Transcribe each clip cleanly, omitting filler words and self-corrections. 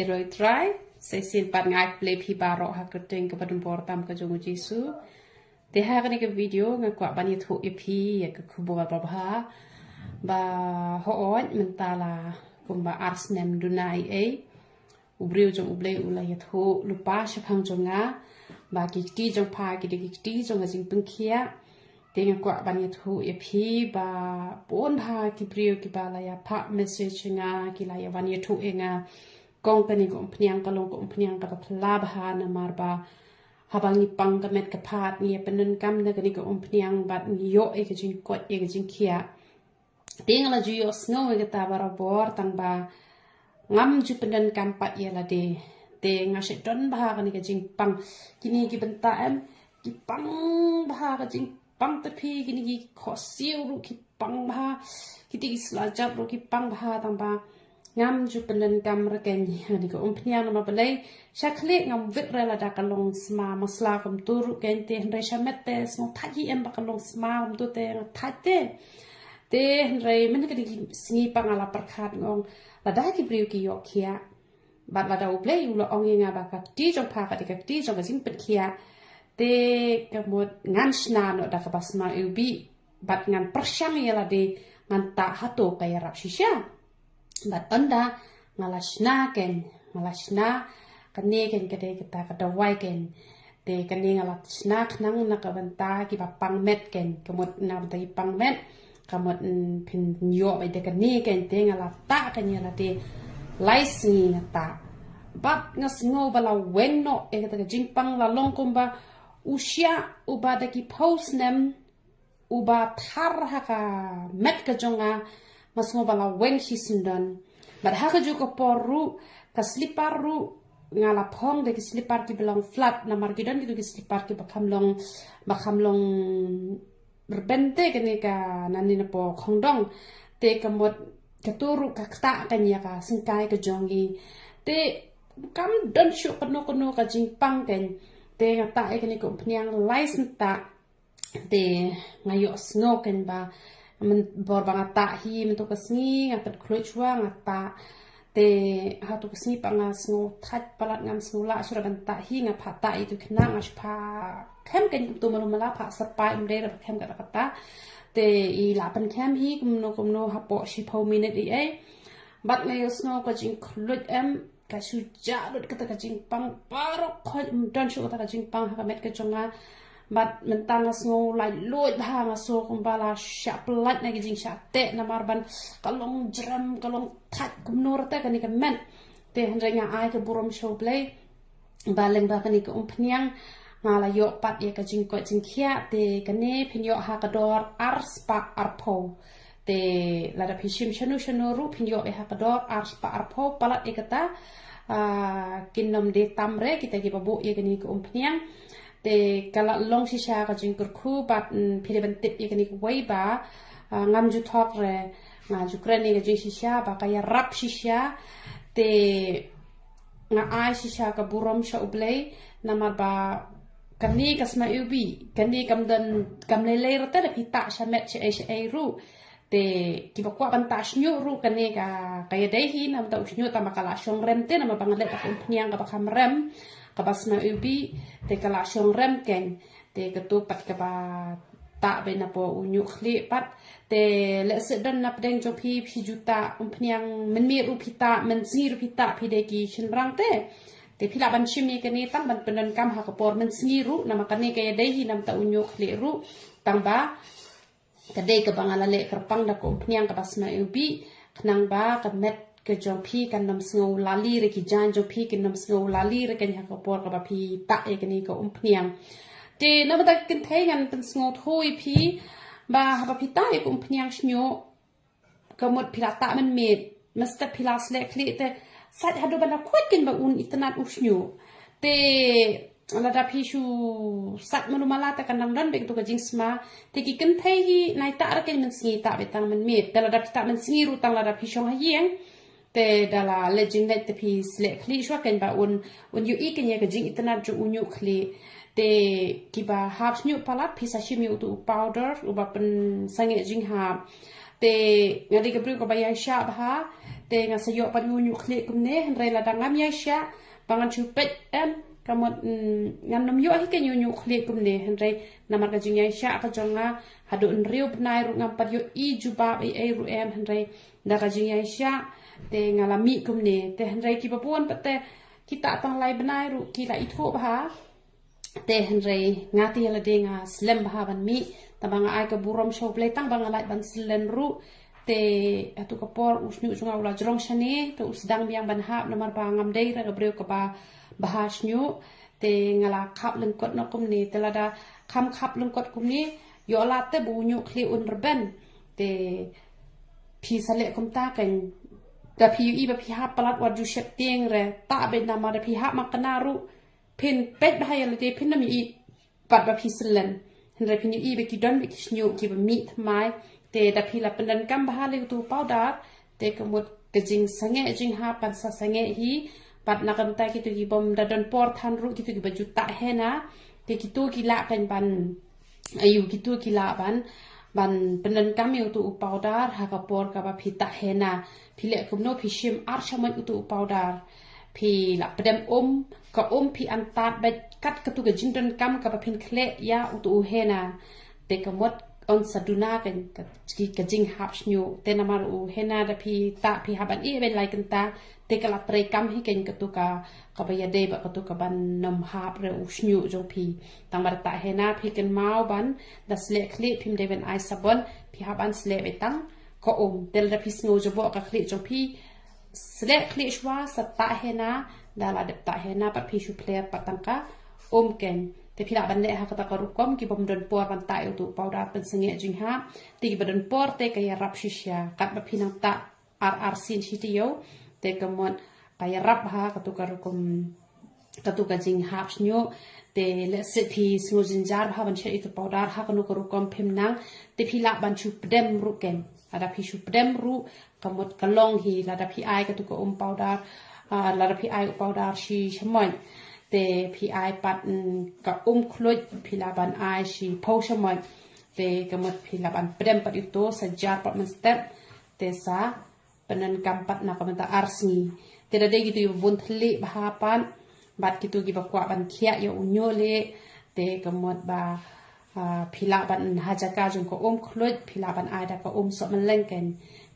Iroi try sesin pat ngai play pi baro ha kerting ke padum portam ke jongu jisu te ha kani ke video ngakwa bani thu ipi ya ke kubo ba ba ho on mentala kumba arsnem dunai ubriu jong ublei ula ya thu lupa shapang jonga ba ki ti jong pa ki ti jong jing pengkhia te ngakwa bani thu ipi ba pon ha ki brio ki bala ya pa message nga ki la ya bani thu enga kong tani ko pniang kalong ko pniang ka phla bha na marba habangi pang ka met ka phat ni penen kam na kani ko pniang bat ni yo e ka jin ko e ka jin khia ting la ju yo sno e ka ta barabor tang ba ngam ju penen kam pat ye la de te nga she don bha ka ni ka jin pang kini ki benta em ki pang bha ka jin pang ta phi kini ki kho siu ru ki pang bha ki ti sla jap ru ki pang bha tang ba ngam ju penen kam reken ni ko pniang ma balai shakle ngam vit rela da kalong sma masla kum tur ken te hre shamette so thaji em ba kalong sma kum tu te thate te hre men ka di singi pangala perkhat ngong la da ki briu ki yok khia bat la da uplay ulo ong nga ba ka ti jong pha ka ti jong ka jing pet khia te ka mod ngan sna no da ka basma ubi bat ngan persyang ya la de ngan ta hato kaya rap shisha bat anda ngalashna kane ken kade kita kada wai ken te kane ngalashna khnang na ka banta ki ba pangmet ken kamot na ba pang met kamot pin yo ba de kane ken te ngalata kan ya la te laisi ta bat ngasngo bala wenno e ka jingpang la longkomba usia uba de ki post nem uba thar haka met ka jonga masngo bala wen hisundan but haka juga poru ka slipar ru ngala phong de ki slipar ki belong flat na margidan gitu ki slipar ki bakam long berbente kene ka nani na po khongdong te kamot katuru ka kta kanya ka singkai ka jongi te kam don shu kono ka jingpang ken te ngata e kene ko pniang license ta te ngayo snoken ba men bor banga ta hi men to kasni ngatat khlochwa ngata te ha to kasni panga sno that palat ngam snula sura ban ta hi nga phata itu khna nga shpa khem ken tu malumala pha sapai umre ra khem ka kata te I la pan khem hi kumno ha po shi pho minute I bat ngayo sno ka jing khlut em ka shu ja lut ka ta jing pang paro khoi dan shu ka jing pang ha ka met ka chonga bat mentang ngo lai loit ha nga so kumbala sha plat na gijing sha te na marban kalong jram kalong that kumnor ta kani ka men te hendrenya ai ka burom show play baleng ba kani ka pniang ngala yo pat ye ka jing ko jing khia te kane phinyo ha ka dor arspa arpo te la da phishim shanu ru phinyo e ha ka dor arspa arpo palat e kata kinnom de tamre kita ki babu ye kani ka pniang te kala long shisha ka jingkur khu bat phire ban tip ye kani wai ba ngam ju thok re nga ju krani ga jing shisha ba ka ya rap shisha te nga ai shisha ka burom sha ublei namar ba kani kasma ubi kani kam lele rata da pita shamet che ru te ki ba kwa ban ta shnyu ru kani ka ya dai hi nam ta shnyu ta makala shong rem te nam ba ngale ka pniang ka ba kham rem kabasna ubi te kala shong rem ken te katu pat ka ba ta be na po unyu khli pat te le se dan na pdeng jo phi juta pniang men mi ru phita men si ru phita phi de ki shin rang te phila ban shimi ke ni tang ban penan kam ha ka por men si ru na makane ke dei hi nam ta unyu khli ru tang ba ka dei ka bangala le kerpang da ko pniang kabasna ubi khnang ba ka met ke jong phi kan nam sngo lali re ki jan jong phi kan nam sngo lali re kan ha ko por ka ba phi ta e kan ni ko pniang te na ba kin thai gan pen sngo thoi phi ba ha ba phi ta e ko pniang snyo ka mot phi la ta man met masta phi la sle kli te sat ha do ba na khot kin ba un itnat u snyo te ala da phi shu sat manu mala ta kan nang dan be to ka jing sma te ki kin thai hi nai ta ra ken man sngi ta be tang man met te la da phi ta man sngi ru tang la da phi shong ha yeng te dala legend net te pis le kli shwa ken ba un yu I ken ye ka jing itna ju unyu kli te kiba hab nyu palat pisa shimi utu powder uba pen sange jing ha te ngadi ka bru ko ba ya sha ba te ngasayo pan unyu kli kumne henre ladangam ya sya bangan chupet kamot ngan nom yo hi ke unyu kli kumne henre namar ka jing ya sya ka jonga hadu nriu bnai ru ngam par yo I jubab ai ru em henre da ka jing ya sya te ngalami kumne te henre ki papuan pate kita tang lai bnai ru ki la itho ba te henre ngati ala de nga slem ba ban mi tabanga ai ka burom show play tang banga lai ban silen ru te atu kapor usnyu sunga ula jrong shani te usdang biang ban hap namar ba ngam dei ra gabreu ka ba bahas nyu te ngala khap lengkot no kumni te lada kham khap lengkot kumni yo la te bu nyu khli un rben te pi sale kum ta kan da pi I ba pi hap palat wa ju shet tieng re ta be namar da pi hap makana ru pin pet ba ya le te pin nam I pat ba pi silen henre pin I be ki don be ki snyu ki ba mi thmai te da pi la pendan kam ba le tu powder te kemut ke jing sange jing ha pan sa sange hi pat na kam ta ki tu ki bom da don por than ru ki tu ki ba juta hena te ki tu ki la kan ban ayu ki tu ki la ban pendan kam yu tu powder ha ka por ka ba pi ta hena pi le kum no pi shim ar shaman tu powder pi la pedem ka pi antat ba kat ka tu ke jing don kam ka ba pin khle ya tu hena te kemut on saduna kan ka jing hap snyu te namar u hena da pi haban I ben lai kan ta te kala tre kam hi ken ka tu ka ba ya de ba ka tu ka ban nam hap re u snyu jong pi tang bar ta hena pi kan mau ban da sle kli pim de ben ai sabon pi haban sle betang ko tel da pi snyu jo bo ka kli jong pi sle kli shwa sa ta hena da la de ta hena pa pi shu player patang ka ken te pila ban le ha kata karukom ki bom don por ban ta tu powder pen senge jing ha ti ki don por te ka ya rap shisha kat ba pinang ta ar sin shitio te kamon ka ya rap ha katu karukom katu ka jing ha snyo te le se pi sngo jin jar ha ban che itu powder ha kanu karukom phim nang te pila ban chu pdem ru ken ada pi chu pdem ru kamot kalong hi la da pi ai katu ko powder la da pi ai powder shi shmoy te pi ai pat ka khloit pi la ban ai shi po shamoy te kamot pi la ban prem pat itu sajar pat men step te sa penan kampat na kamata arsi te da gitu yu bun thli bahapan bat gitu gi bakwa ban khia yo unyole te kamot ba pi la ban hajaka jung ko khloit pi la ban ai da ka so man leng ken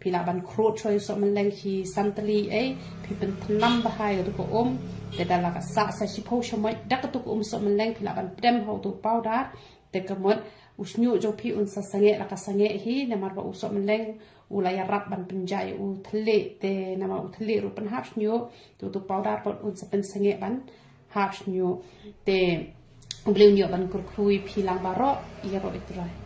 pi la ban khro choi so man leng hi santli pi pen thnam ba hai do ko te dala ka sa shi po shamoy dakatu ko so man leng pi la ban prem ho tu powder te kamot usnyu jo pi un sa sange la ka sange hi namar ba usok man leng ulaya rap ban penjai u thle te nama u thle ru pan hap snyu tu powder pot un sa pen sange ban hap snyu te bleu nyo ban kur khrui pi lang ba ro i ro itrai